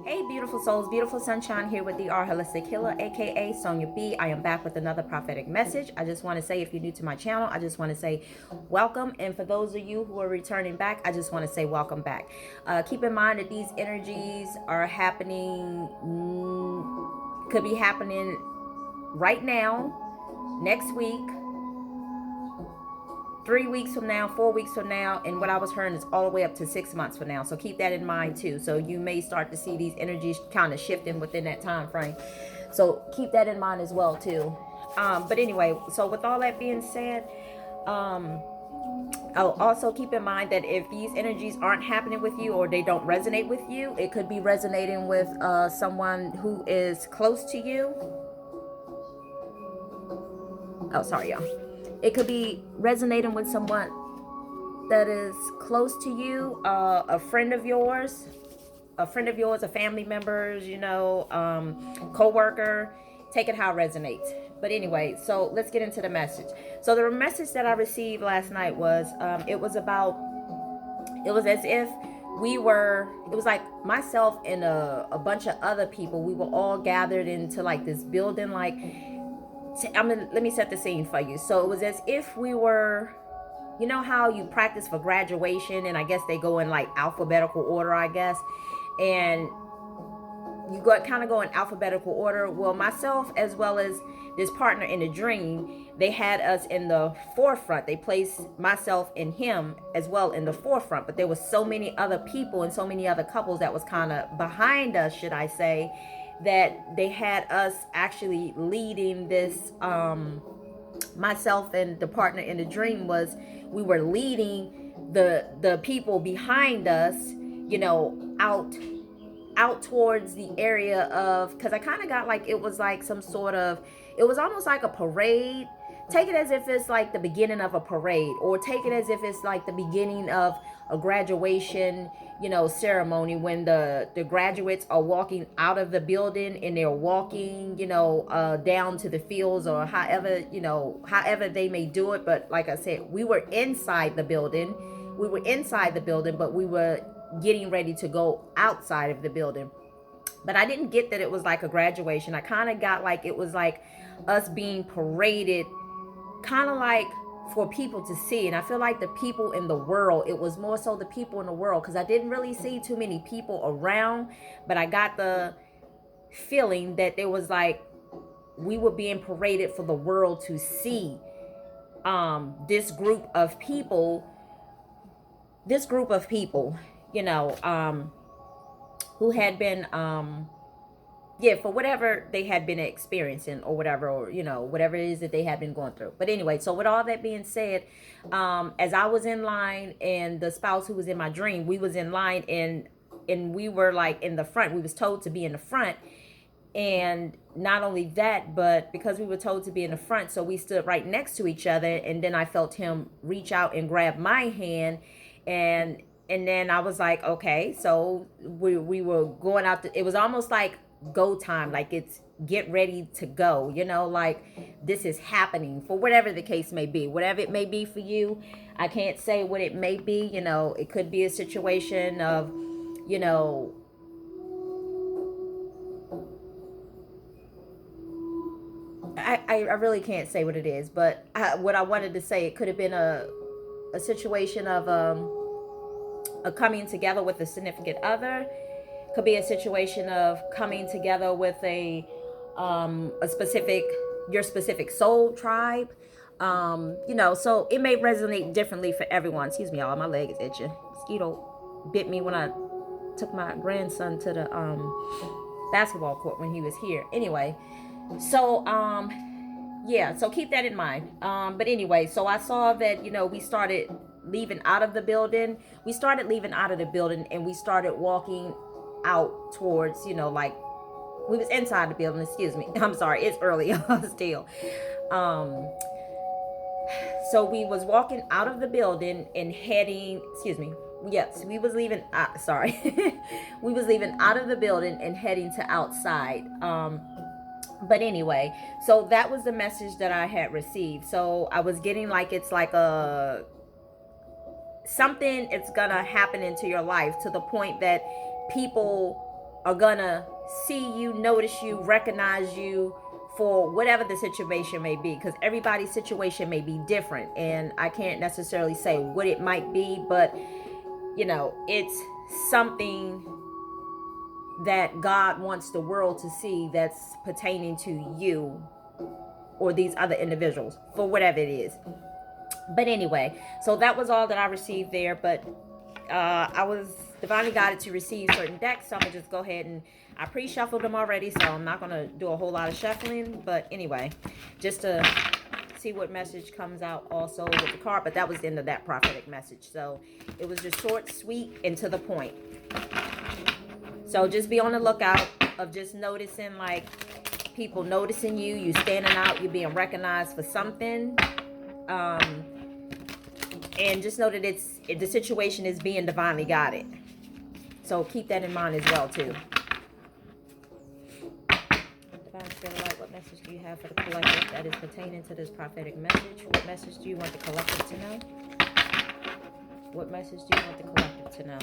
Hey, beautiful souls, beautiful sunshine here with the R Holistic Healer, aka Sonia B. I am back with another prophetic message. I just want to say, if you're new to my channel, I just want to say welcome. And for those of you who are returning back, I just want to say welcome back. Keep in mind that these energies are happening, could be happening right now, next week, 3 weeks from now, 4 weeks from now, and what I was hearing is all the way up to 6 months from now. So keep that in mind too. So you may start to see these energies kind of shifting within that time frame. So keep that in mind as well too. But anyway, so with all that being said, I'll also keep in mind that if these energies aren't happening with you or they don't resonate with you, it could be resonating with someone who is close to you. Oh, sorry, y'all. It could be resonating with someone that is close to you, a friend of yours, a family members, co-worker. Take it how it resonates. But anyway, so let's get into the message. So the message that I received last night was, it was as if it was like myself and a bunch of other people. We were all gathered into like this building, like, let me set the scene for you. So it was as if we were, you know how you practice for graduation, and I guess they go in like alphabetical order, I guess, and you kind of go in alphabetical order. Well, myself as well as this partner in the dream, they had us in the forefront. They placed myself and him as well in the forefront, but there was so many other people and so many other couples that was kind of behind us, should I say, that they had us actually leading this. Myself and the partner in the dream we were leading the people behind us, out towards the area of, because I kind of got like it was like some sort of, it was almost like a parade. Take it as if it's like the beginning of a parade, or take it as if it's like the beginning of a graduation, ceremony, when the graduates are walking out of the building and they're walking, down to the fields, or however they may do it. But like I said, we were inside the building. But we were getting ready to go outside of the building. But I didn't get that it was like a graduation. I kind of got like it was like us being paraded, kind of like for people to see. And I feel like the people in the world, it was more so the people in the world, because I didn't really see too many people around, but I got the feeling that there was like we were being paraded for the world to see. This group of people, who had been for whatever they had been experiencing, or whatever, or whatever it is that they had been going through. But anyway, so with all that being said, as I was in line, and the spouse who was in my dream, we was in line, and we were like in the front. We was told to be in the front. And not only that, but because we were told to be in the front, so we stood right next to each other. And then I felt him reach out and grab my hand, and then I was like, okay. So we were going out. It was almost like go time, like it's get ready to go. Like this is happening, for whatever the case may be, whatever it may be for you. I can't say what it may be. It could be a situation of, I really can't say what it is, but what I wanted to say, it could have been a situation of a coming together with a significant other. Could be a situation of coming together with a specific, your specific soul tribe. So it may resonate differently for everyone. Excuse me, y'all, my leg is itching. Mosquito bit me when I took my grandson to the basketball court when he was here. Anyway, so so keep that in mind. But anyway, so I saw that, we started leaving out of the building. And we started walking out towards, like we was inside the building. Excuse me. I'm sorry. It's early still. So we was walking out of the building and heading, excuse me. Yes, we was leaving, sorry. We was leaving out of the building and heading to outside. But anyway, so that was the message that I had received. So I was getting like, it's like something it's gonna happen into your life, to the point that people are gonna see you, notice you, recognize you for whatever the situation may be, because everybody's situation may be different, and I can't necessarily say what it might be, but it's something that God wants the world to see that's pertaining to you or these other individuals, for whatever it is. But anyway, so that was all that I received there. But I was divinely guided to receive certain decks, so I'm gonna just go ahead and I pre-shuffled them already, so I'm not gonna do a whole lot of shuffling. But anyway, just to see what message comes out also with the card. But that was the end of that prophetic message. So it was just short, sweet, and to the point. So just be on the lookout of just noticing, like, people noticing you, you standing out, you being recognized for something. And just know that the situation is being divinely guided. So keep that in mind as well too. Divine Spirit Light, what message do you have for the collective that is pertaining to this prophetic message? What message do you want the collective to know? What message do you want the collective to know?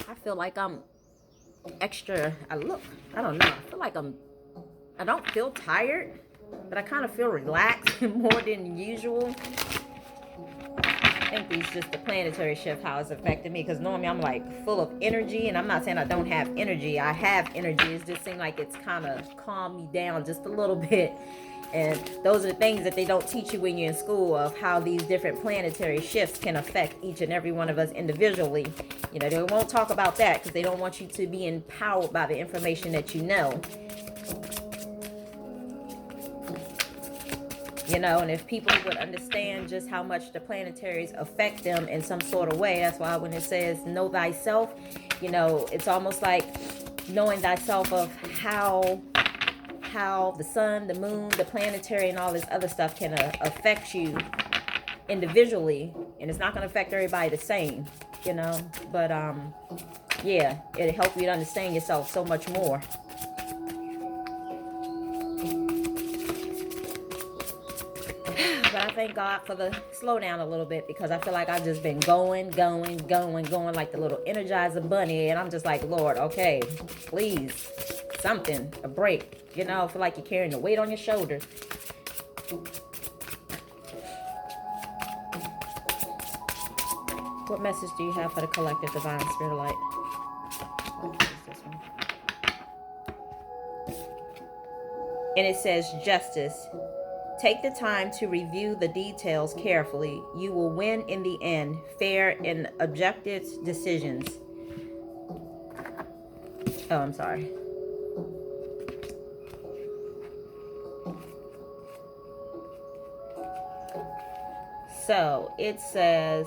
I feel like I'm extra. I don't know. I feel like I don't feel tired, but I kind of feel relaxed more than usual. I think it's just the planetary shift, how it's affected me, because normally I'm like full of energy, and I'm not saying I don't have energy. I have energy. It just seems like it's kind of calmed me down just a little bit. And those are the things that they don't teach you when you're in school, of how these different planetary shifts can affect each and every one of us individually. They won't talk about that because they don't want you to be empowered by the information that you know. And if people would understand just how much the planetaries affect them in some sort of way, that's why when it says know thyself, it's almost like knowing thyself of how the sun, the moon, the planetary, and all this other stuff can affect you individually. And it's not going to affect everybody the same, but yeah, it'll help you to understand yourself so much more. But I thank God for the slowdown a little bit, because I feel like I've just been going like the little Energizer bunny. And I'm just like, Lord, okay, please, something, a break. I feel like you're carrying the weight on your shoulders. What message do you have for the collective, Divine Spirit Light? What is this one? And it says justice. Take the time to review the details carefully. You will win in the end. Fair and objective decisions. Oh, I'm sorry. So it says,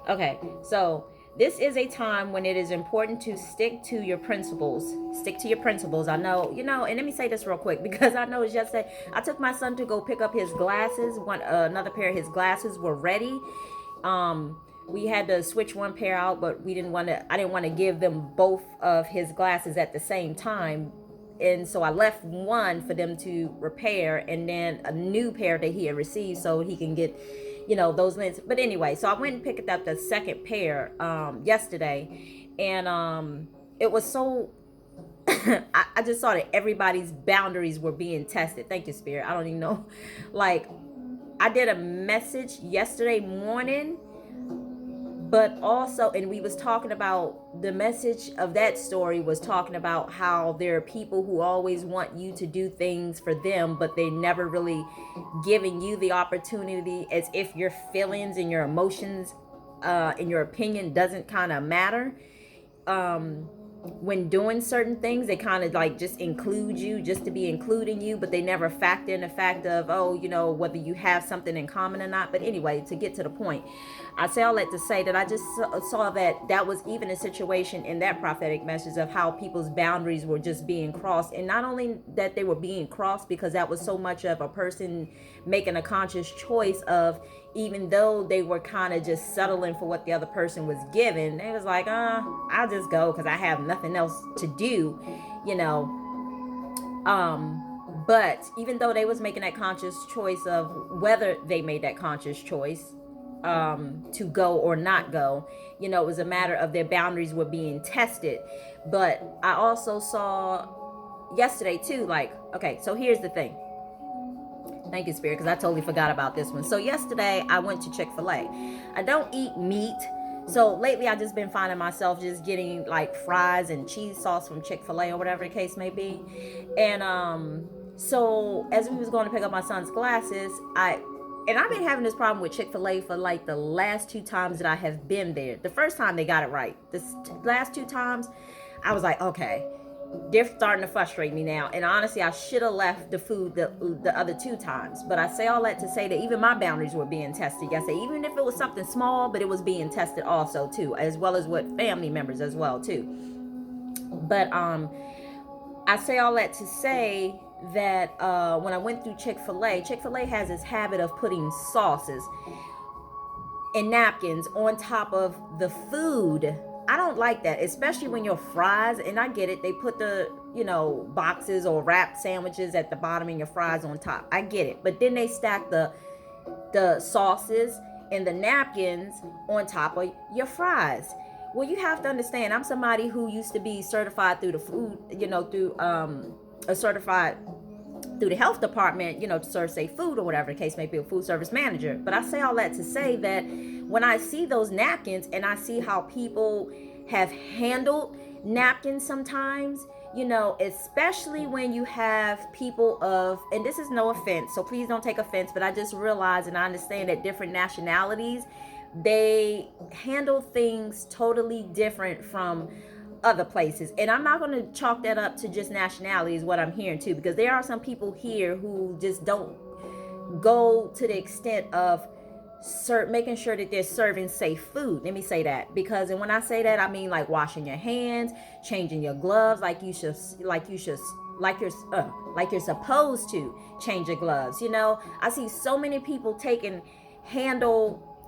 okay, so this is a time when it is important to stick to your principles. Stick to your principles. I know, and let me say this real quick, because I know it's yesterday. I took my son to go pick up his glasses. Another pair of his glasses were ready. We had to switch one pair out, but I didn't want to give them both of his glasses at the same time. And so I left one for them to repair, and then a new pair that he had received so he can get those lenses. But anyway, so I went and picked up the second pair yesterday, and it was so I just saw that everybody's boundaries were being tested. Thank you, Spirit. I don't even know. Like, I did a message yesterday morning, but also, and we was talking about, the message of that story was talking about how there are people who always want you to do things for them, but they never really giving you the opportunity, as if your feelings and your emotions and your opinion doesn't kind of matter. When doing certain things, they kind of like just include you just to be including you, but they never factor in the fact of, whether you have something in common or not. But anyway, to get to the point, I say all that to say that I just saw that was even a situation in that prophetic message of how people's boundaries were just being crossed. And not only that they were being crossed, because that was so much of a person making a conscious choice of, even though they were kind of just settling for what the other person was given, they was like, I'll just go because I have nothing else to do, But even though they was making that conscious choice of whether they made that conscious choice to go or not go, it was a matter of their boundaries were being tested. But I also saw yesterday too, like, okay, so here's the thing. Thank you, Spirit, because I totally forgot about this one. So yesterday I went to Chick-fil-A. I don't eat meat. So lately I just been finding myself just getting like fries and cheese sauce from Chick-fil-A or whatever the case may be. And so as we was going to pick up my son's glasses, I've been having this problem with Chick-fil-A for like the last 2 times that I have been there. The first time they got it right. The last 2 times I was like, okay, they're starting to frustrate me now. And honestly, I should have left the food the other 2 times. But I say all that to say that even my boundaries were being tested yesterday. Even if it was something small, but it was being tested also too, as well as with family members as well too. But I say all that to say that when I went through Chick-fil-A has this habit of putting sauces and napkins on top of the food. I don't like that, especially when your fries, and I get it, they put the, boxes or wrapped sandwiches at the bottom and your fries on top. I get it. But then they stack the sauces and the napkins on top of your fries. Well, you have to understand, I'm somebody who used to be certified through the food, through a certified through the health department, to serve safe food or whatever the case may be, a food service manager. But I say all that to say that when I see those napkins and I see how people have handled napkins sometimes, especially when you have people of, and this is no offense, so please don't take offense, but I just realize and I understand that different nationalities, they handle things totally different from other places. And I'm not going to chalk that up to just nationality is what I'm hearing too, because there are some people here who just don't go to the extent of making sure that they're serving safe food. Let me say that, because, and when I say that, I mean like washing your hands, changing your gloves like you're supposed to change your gloves. I see so many people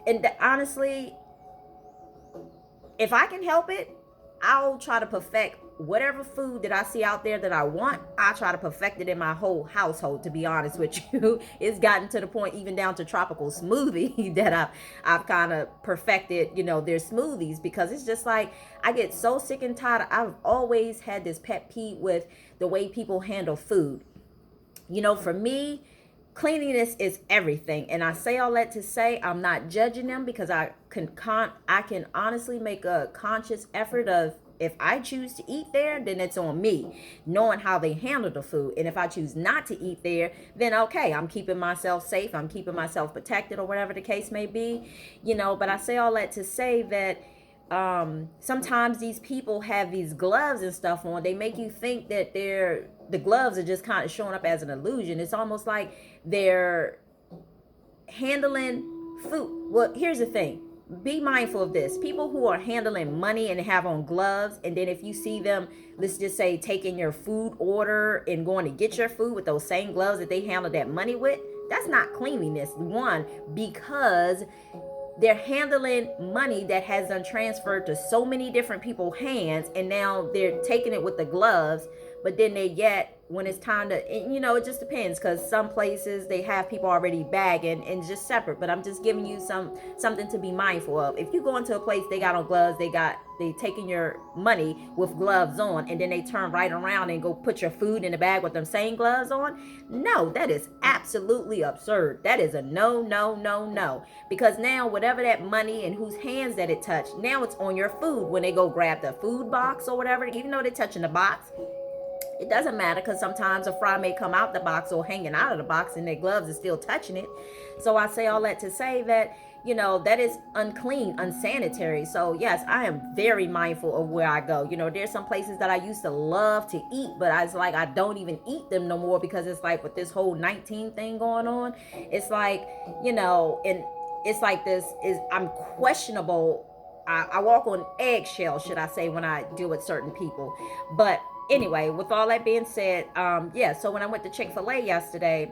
and honestly, if I can help it, I'll try to perfect whatever food that I see out there that I want. I try to perfect it in my whole household, to be honest with you. It's gotten to the point, even down to tropical smoothie, that I've kind of perfected, their smoothies, because it's just like, I get so sick and tired. I've always had this pet peeve with the way people handle food. For me, cleanliness is everything. And I say all that to say I'm not judging them, because I can honestly make a conscious effort of, if I choose to eat there, then it's on me, knowing how they handle the food. And if I choose not to eat there, then okay, I'm keeping myself safe, I'm keeping myself protected, or whatever the case may be. But I say all that to say that sometimes these people have these gloves and stuff on. They make you think that the gloves are just kind of showing up as an illusion. It's almost like they're handling food. Well, here's the thing. Be mindful of this. People who are handling money and have on gloves, and then if you see them, let's just say, taking your food order and going to get your food with those same gloves that they handle that money with, that's not cleanliness. One, because they're handling money that has been transferred to so many different people's hands, and now they're taking it with the gloves. But then when it's time to, it just depends, because some places they have people already bagging and just separate. But I'm just giving you something to be mindful of. If you go into a place, they got on gloves, they taking your money with gloves on, and then they turn right around and go put your food in the bag with them same gloves on. No, that is absolutely absurd. That is a no, no, no, no. Because now whatever that money and whose hands that it touched, now it's on your food when they go grab the food box or whatever. Even though they're touching the box, it doesn't matter, because sometimes a fry may come out the box or hanging out of the box and their gloves are still touching it. So I say all that to say that, that is unclean, unsanitary. So yes, I am very mindful of where I go. There's some places that I used to love to eat, but I don't even eat them no more, because it's like with this whole 19 thing going on, it's like, and it's like I'm questionable. I walk on eggshells, should I say, when I deal with certain people. But anyway, with all that being said, so when I went to Chick-fil-A yesterday,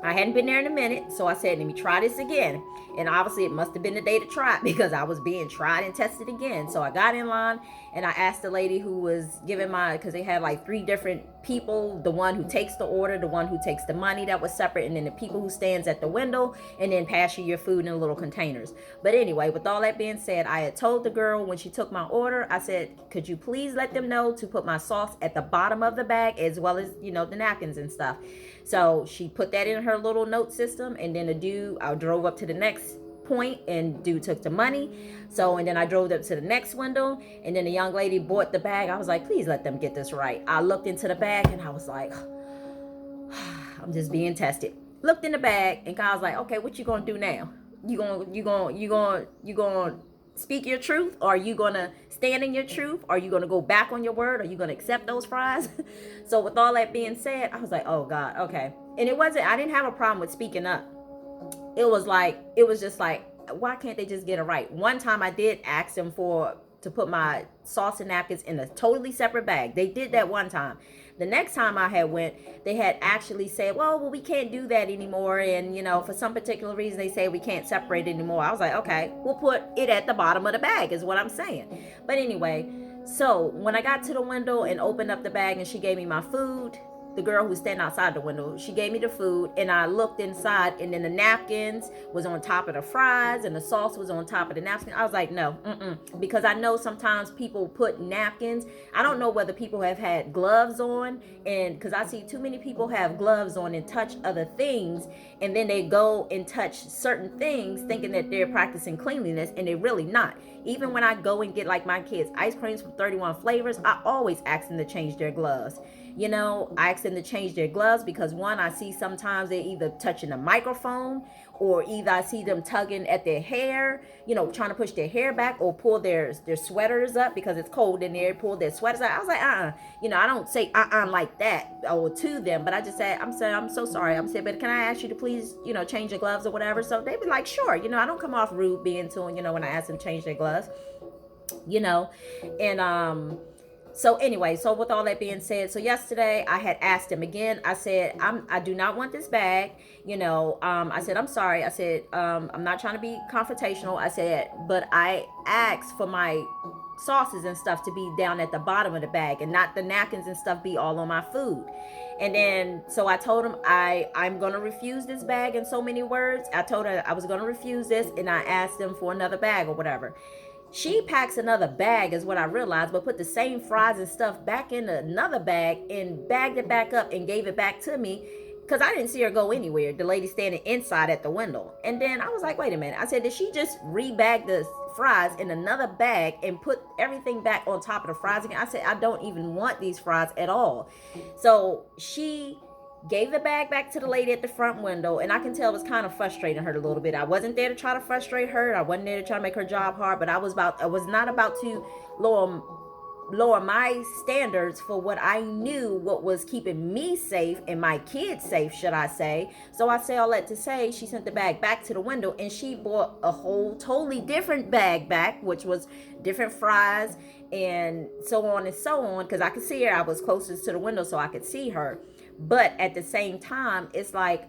I hadn't been there in a minute, so I said, let me try this again. And obviously it must have been the day to try it, because I was being tried and tested again. So I got in line and I asked the lady who was giving because they had like 3 different people, the one who takes the order, the one who takes the money, that was separate, and then the people who stands at the window and then pass you your food in little containers. But anyway, with all that being said, I had told the girl when she took my order, I said, could you please let them know to put my sauce at the bottom of the bag, as well as, you know, the napkins and stuff. So she put that in her little note system, and then I drove up to the next point, and dude took the money. So, and then I drove up to the next window, and then the young lady bought the bag. I was like, please let them get this right. I looked into the bag, and I was like, I'm just being tested. Looked in the bag, and I was like, okay, what you gonna do now? You gonna speak your truth? Or are you gonna stand in your truth? Are you gonna go back on your word? Are you gonna accept those fries? So with all that being said, I was like, oh God, okay. And I didn't have a problem with speaking up. It was just like, why can't they just get it right? One time I did ask them to put my sauce and napkins in a totally separate bag. They did that one time. The next time I had went, they had actually said, well, we can't do that anymore. And, you know, for some particular reason, they say we can't separate it anymore. I was like, okay, we'll put it at the bottom of the bag is what I'm saying. But anyway, so when I got to the window and opened up the bag and she gave me my food, the girl who was standing outside the window, she gave me the food, and I looked inside, and then the napkins was on top of the fries and the sauce was on top of the napkins. I was like, no, because I know sometimes people put napkins. I don't know whether people have had gloves on, and because I see too many people have gloves on and touch other things, and then they go and touch certain things thinking that they're practicing cleanliness, and they're really not. Even when I go and get like my kids ice creams from 31 flavors, I always ask them to change their gloves. You know, I ask them to change their gloves because one, I see sometimes they're either touching the microphone, or either I see them tugging at their hair, you know, trying to push their hair back, or pull their sweaters up because it's cold in there, pull their sweaters out. I was like, you know, I don't say like that or to them, but I just say, I'm so sorry. I'm saying, but can I ask you to please, you know, change your gloves or whatever? So they be like, sure. You know, I don't come off rude being to them, you know, when I ask them to change their gloves, you know, and, so anyway, so with all that being said, so yesterday I had asked him again. I said, I do not want this bag. You know, I said, I'm sorry. I said, I'm not trying to be confrontational. I said, but I asked for my sauces and stuff to be down at the bottom of the bag and not the napkins and stuff be all on my food. And then, so I told him I'm going to refuse this bag in so many words. I told her I was going to refuse this, and I asked them for another bag or whatever. She packs another bag is what I realized, but put the same fries and stuff back in another bag and bagged it back up and gave it back to me because I didn't see her go anywhere. The lady standing inside at the window. And then I was like, wait a minute. I said, did she just rebag the fries in another bag and put everything back on top of the fries again? I said, I don't even want these fries at all. So she gave the bag back to the lady at the front window, and I can tell it was kind of frustrating her a little bit. I wasn't there to try to frustrate her. I wasn't there to try to make her job hard, but I was not about to lower my standards for what I knew what was keeping me safe and my kids safe, should I say. So I say all that to say, she sent the bag back to the window, and she bought a whole totally different bag back, which was different fries and so on and so on, because I could see her. I was closest to the window so I could see her. But at the same time, it's like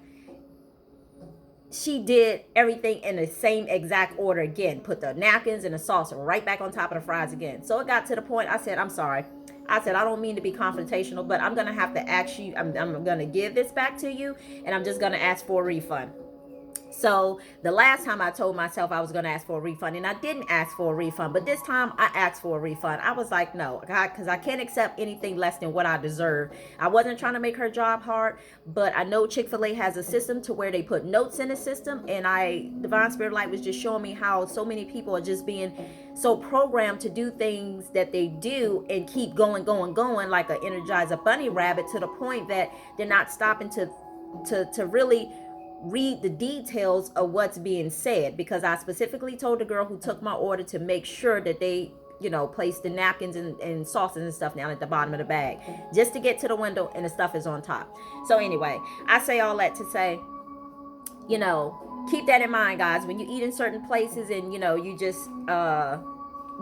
she did everything in the same exact order again. Put the napkins and the sauce right back on top of the fries again. So it got to the point, I said, I'm sorry. I said, I don't mean to be confrontational, but I'm going to have to ask you, I'm going to give this back to you, and I'm just going to ask for a refund. So the last time I told myself I was going to ask for a refund, and I didn't ask for a refund, but this time I asked for a refund. I was like, no, because I can't accept anything less than what I deserve. I wasn't trying to make her job hard, but I know Chick-fil-A has a system to where they put notes in the system, and Divine Spirit Light was just showing me how so many people are just being so programmed to do things that they do and keep going like an Energizer Bunny rabbit, to the point that they're not stopping to really read the details of what's being said, because I specifically told the girl who took my order to make sure that they, you know, place the napkins and sauces and stuff down at the bottom of the bag just to get to the window, and the stuff is on top. So anyway, I say all that to say, you know, keep that in mind, guys, when you eat in certain places, and you know, you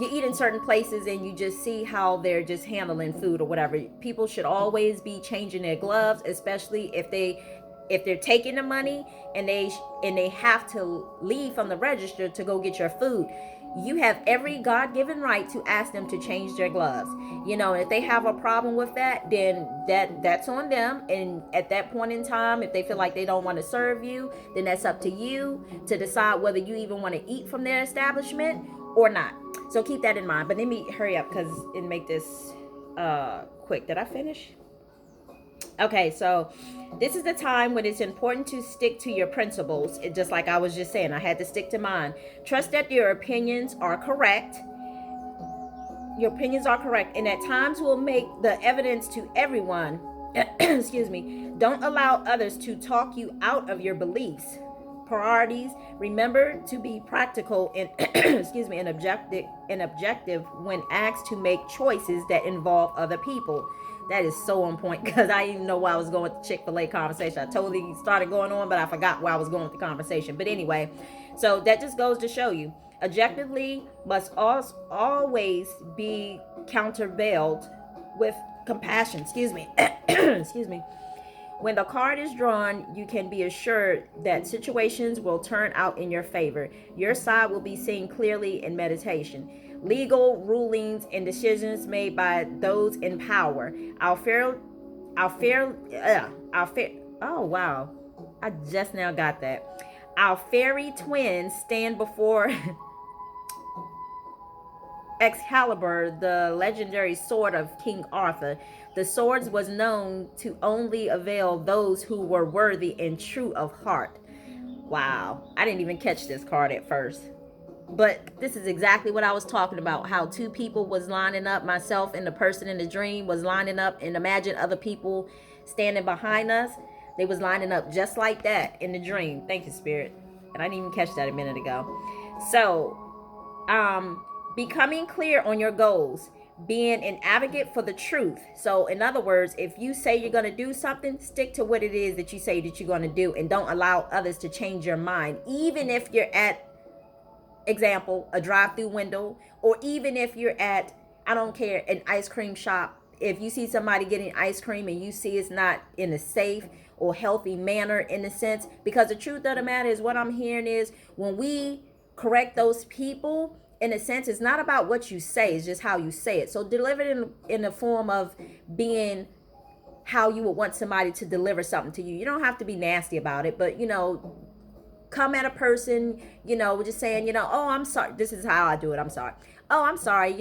eat in certain places and you just see how they're just handling food or whatever. People should always be changing their gloves, especially if they if they're taking the money and they have to leave from the register to go get your food, you have every God-given right to ask them to change their gloves. And if they have a problem with that, then that's on them. And at that point in time, if they feel like they don't want to serve you, then that's up to you to decide whether you even want to eat from their establishment or not. So keep that in mind. But let me hurry up because it make this quick. Did I finish? Okay, so this is the time when it's important to stick to your principles. Just like I was just saying, I had to stick to mine. Trust that your opinions are correct. Your opinions are correct, and at times will make the evidence to everyone. Excuse me. Don't allow others to talk you out of your beliefs, priorities. Remember to be practical and excuse me, and objective when asked to make choices that involve other people. That is so on point because I didn't even know where I was going with the Chick-fil-A conversation. I totally started going on, but I forgot where I was going with the conversation. But anyway, so that just goes to show you, objectively must always be countervailed with compassion. Excuse me. Excuse me. When the card is drawn, you can be assured that situations will turn out in your favor. Your side will be seen clearly in meditation. Legal rulings and decisions made by those in power. Oh wow, I just now got that. Our fairy twins stand before Excalibur, the legendary sword of King Arthur. The swords was known to only avail those who were worthy and true of heart. Wow, I didn't even catch this card at first. But this is exactly what I was talking about. How two people was lining up, myself and the person in the dream was lining up, and imagine other people standing behind us. They was lining up just like that in the dream. Thank you, Spirit. And I didn't even catch that a minute ago. So, becoming clear on your goals, being an advocate for the truth. So in other words, if you say you're going to do something, stick to what it is that you say that you're going to do, and don't allow others to change your mind. Even if you're at, example, a drive-through window, or even if you're at, I don't care, an ice cream shop. If you see somebody getting ice cream and you see it's not in a safe or healthy manner, in a sense, because the truth of the matter is, what I'm hearing is, when we correct those people, in a sense, it's not about what you say, it's just how you say it. So deliver it in the form of being how you would want somebody to deliver something to you. You don't have to be nasty about it, but come at a person, just saying, oh, I'm sorry. This is how I do it. I'm sorry. Oh, I'm sorry.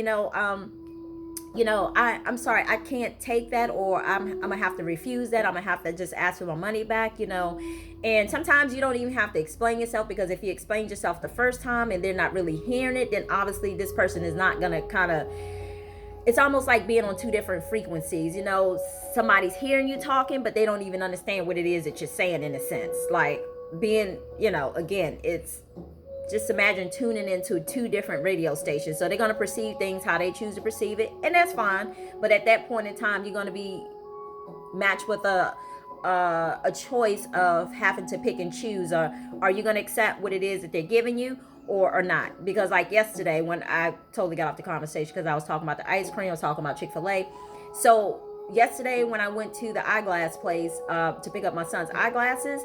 I'm sorry, I can't take that, or I'm gonna have to refuse that. I'm gonna have to just ask for my money back, And sometimes you don't even have to explain yourself, because if you explain yourself the first time and they're not really hearing it, then obviously this person is not gonna it's almost like being on two different frequencies. Somebody's hearing you talking, but they don't even understand what it is that you're saying, in a sense. Like being, again, it's just imagine tuning into two different radio stations. So they're going to perceive things how they choose to perceive it, and that's fine. But at that point in time, you're going to be matched with a choice of having to pick and choose. Or are you going to accept what it is that they're giving you, or not? Because like yesterday, when I totally got off the conversation because I was talking about the ice cream, I was talking about Chick-fil-A. So yesterday when I went to the eyeglass place to pick up my son's eyeglasses,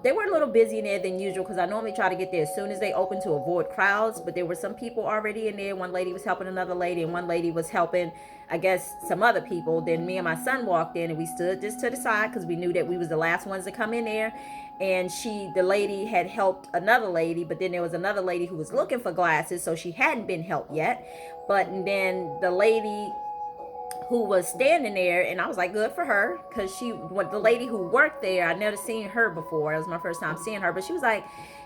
they were a little busier in there than usual, because I normally try to get there as soon as they open to avoid crowds. But there were some people already in there. One lady was helping another lady, and one lady was helping, I guess, some other people. Then me and my son walked in, and we stood just to the side because we knew that we was the last ones to come in there. And the lady had helped another lady, but then there was another lady who was looking for glasses, so she hadn't been helped yet. But then the lady who was standing there, and I was like, good for her, because the lady who worked there, I never seen her before. It was my first time seeing her. But she was like,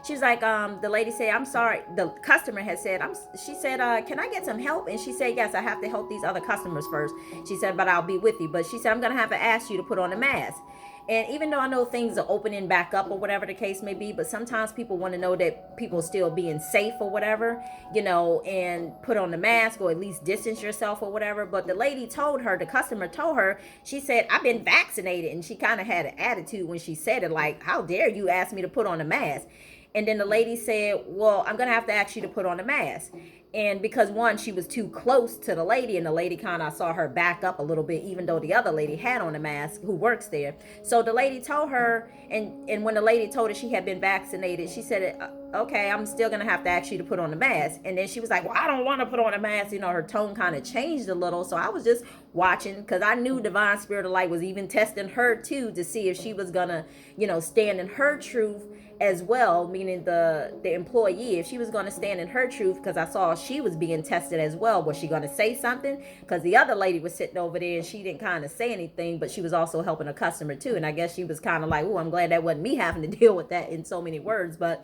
the lady said, I'm sorry. The customer had said, she said, can I get some help? And she said, yes, I have to help these other customers first. She said, but I'll be with you. But she said, I'm going to have to ask you to put on a mask. And even though I know things are opening back up or whatever the case may be, but sometimes people want to know that people are still being safe or whatever, and put on the mask, or at least distance yourself or whatever. But the customer told her, she said, I've been vaccinated. And she kind of had an attitude when she said it, like, how dare you ask me to put on a mask? And then the lady said, well, I'm going to have to ask you to put on a mask. And because one, she was too close to the lady, and the lady kind of saw her back up a little bit, even though the other lady had on a mask who works there. So the lady told her, and when the lady told her she had been vaccinated, she said, okay, I'm still gonna have to ask you to put on a mask. And then she was like, well, I don't want to put on a mask. You know, her tone kind of changed a little. So I was just watching, because I knew Divine Spirit of Light was even testing her too, to see if she was gonna, stand in her truth as well, meaning the employee, if she was going to stand in her truth, because I saw she was being tested as well. Was she going to say something? Because the other lady was sitting over there and she didn't kind of say anything, but she was also helping a customer too. And I guess she was kind of like, oh, I'm glad that wasn't me having to deal with that in so many words. But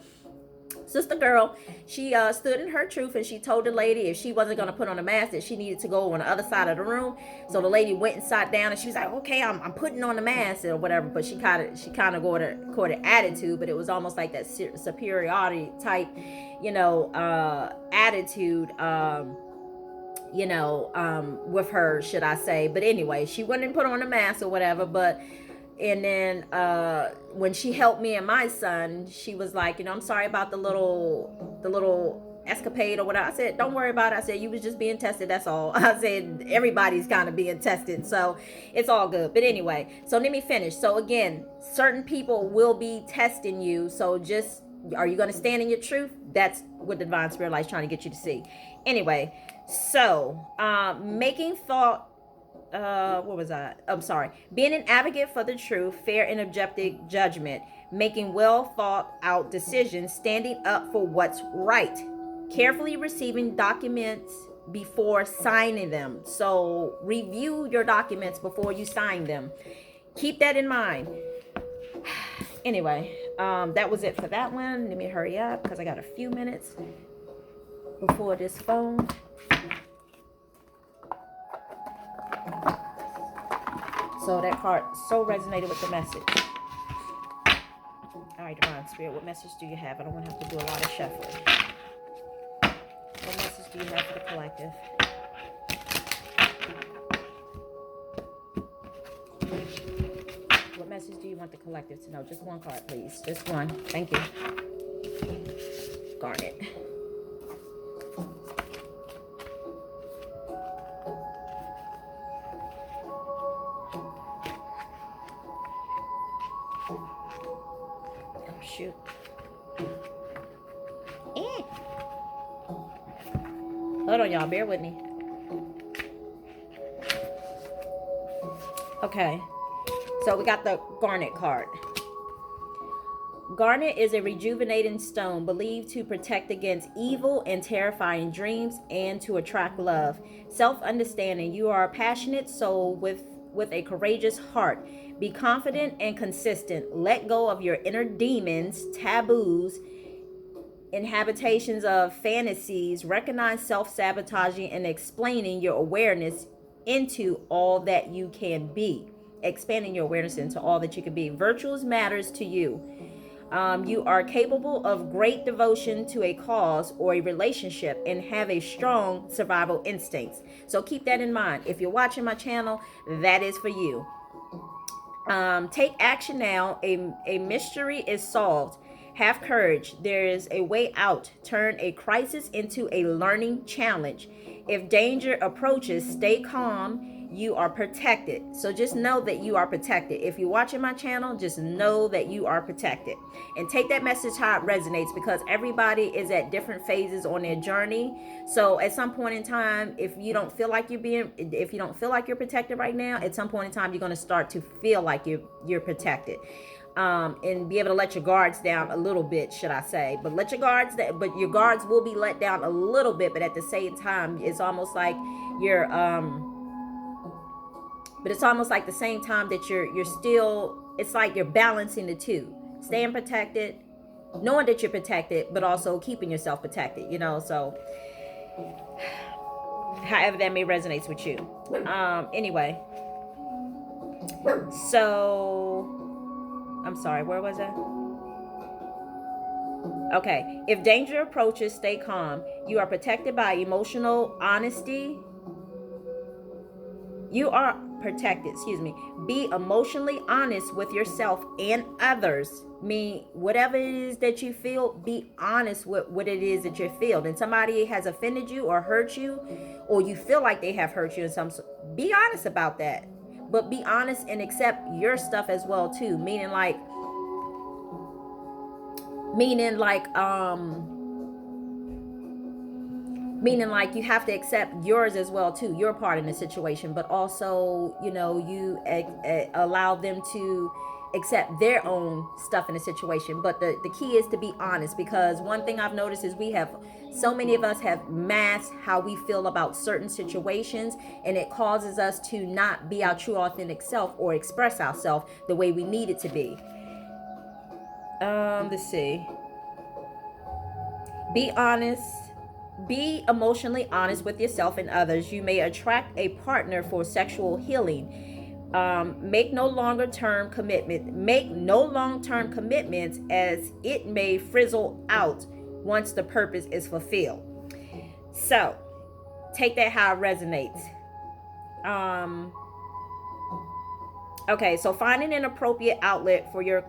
Sister Girl, she stood in her truth, and she told the lady if she wasn't going to put on a mask, that she needed to go on the other side of the room. So the lady went and sat down, and she was like, okay, I'm putting on the mask or whatever. But she kind of got an attitude, but it was almost like that superiority type, attitude, with her, should I say. But anyway, she went and put on a mask or whatever. But and then when she helped me and my son, she was like, I'm sorry about the little escapade or whatever. I said, don't worry about it. I said, you was just being tested, that's all. I said, everybody's kind of being tested, so it's all good. But anyway, so let me finish. So again, certain people will be testing you, so just, are you going to stand in your truth? That's what the Divine Spirit Light is trying to get you to see. Anyway, so making thought, what was I? I'm sorry. Being an advocate for the truth, fair and objective judgment, making well thought out decisions, standing up for what's right, carefully receiving documents before signing them. So review your documents before you sign them. Keep that in mind. Anyway, that was it for that one. Let me hurry up because I got a few minutes before this phone. So that card so resonated with the message. All right, Divine Spirit, what message do you have? I don't want to have to do a lot of shuffling. What message do you have for the collective? What message do you want the collective to know? Just one card, please. Just one. Thank you. Garnet. Shoot. Hold on, y'all. Bear with me. Okay. So we got the Garnet card. Garnet is a rejuvenating stone believed to protect against evil and terrifying dreams and to attract love. Self-understanding. You are a passionate soul with a courageous heart. Be confident and consistent. Let go of your inner demons, taboos, inhabitations of fantasies. Recognize self-sabotaging and explaining your awareness into all that you can be. Expanding your awareness into all that you can be. Virtues matters to you. You are capable of great devotion to a cause or a relationship and have a strong survival instincts. So keep that in mind. If you're watching my channel, that is for you. Take action now. A mystery is solved. Have courage. There is a way out. Turn a crisis into a learning challenge. If danger approaches, stay calm. You are protected. So just know that you are protected. If you're watching my channel, just know that you are protected. And take that message how it resonates, because everybody is at different phases on their journey. So at some point in time, if you don't feel like you're protected right now, at some point in time, you're going to start to feel like you're protected. And be able to let your guards down a little bit, should I say. But your guards will be let down a little bit, but at the same time, it's almost like you're but it's almost like the same time that you're still, it's like you're balancing the two. Staying protected, knowing that you're protected, but also keeping yourself protected, so however that may resonate with you. Anyway, so I'm sorry, where was I? Okay. If danger approaches, stay calm. You are protected by emotional honesty. You are protected, excuse me. Be emotionally honest with yourself and others. Mean whatever it is that you feel, be honest with what it is that you feel. And somebody has offended you or hurt you, or you feel like they have hurt you in some, be honest about that. But be honest and accept your stuff as well too. Meaning like you have to accept yours as well too, your part in the situation, but also, you allow them to accept their own stuff in the situation. But the key is to be honest, because one thing I've noticed is so many of us have masked how we feel about certain situations, and it causes us to not be our true authentic self or express ourselves the way we need it to be. Let's see. Be honest. Be emotionally honest with yourself and others. You may attract a partner for sexual healing. Make no long-term commitments, as it may fizzle out once the purpose is fulfilled. So, take that how it resonates. Okay, so finding an appropriate outlet for your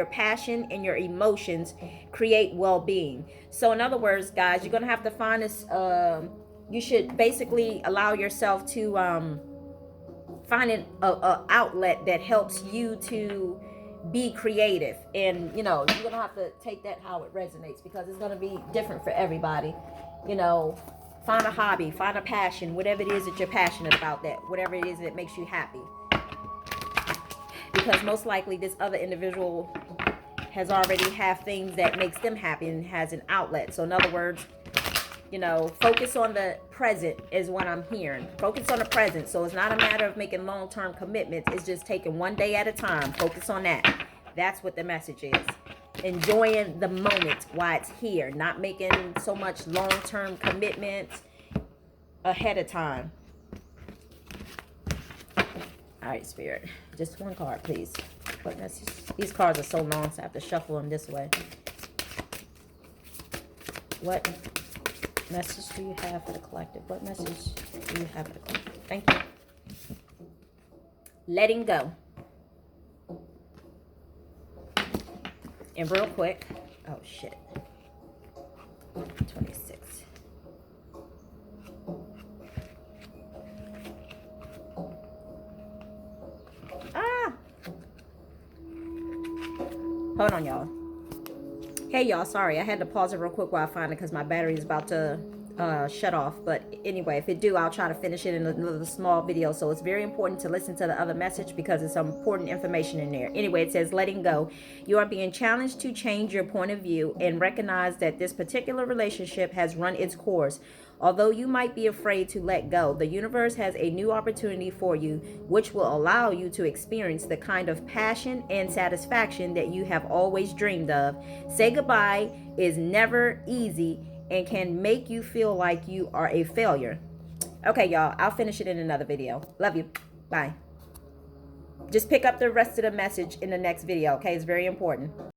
passion and your emotions create well-being. So in other words, guys, you're gonna have to find this. You should basically allow yourself to find an outlet that helps you to be creative. And you're gonna have to take that how it resonates, because it's gonna be different for everybody. Find a hobby, find a passion, whatever it is that you're passionate about, that whatever it is that makes you happy. Because most likely this other individual has already have things that makes them happy and has an outlet. So in other words, focus on the present is what I'm hearing. Focus on the present. So it's not a matter of making long-term commitments. It's just taking one day at a time. Focus on that. That's what the message is. Enjoying the moment while it's here. Not making so much long-term commitments ahead of time. All right, Spirit. Just one card, please. What message? These cards are so long, so I have to shuffle them this way. What message do you have for the collective? What message do you have for the collective? Thank you. Letting go. And real quick. Oh, shit. 26. Hold on, y'all. Hey, y'all. Sorry, I had to pause it real quick while I find it, because my battery is about to shut off. But anyway, if it do, I'll try to finish it in another small video. So it's very important to listen to the other message, because it's some important information in there. Anyway, it says, letting go. You are being challenged to change your point of view and recognize that this particular relationship has run its course. Although you might be afraid to let go, the universe has a new opportunity for you, which will allow you to experience the kind of passion and satisfaction that you have always dreamed of. Say goodbye is never easy and can make you feel like you are a failure. Okay, y'all, I'll finish it in another video. Love you. Bye. Just pick up the rest of the message in the next video, okay? It's very important.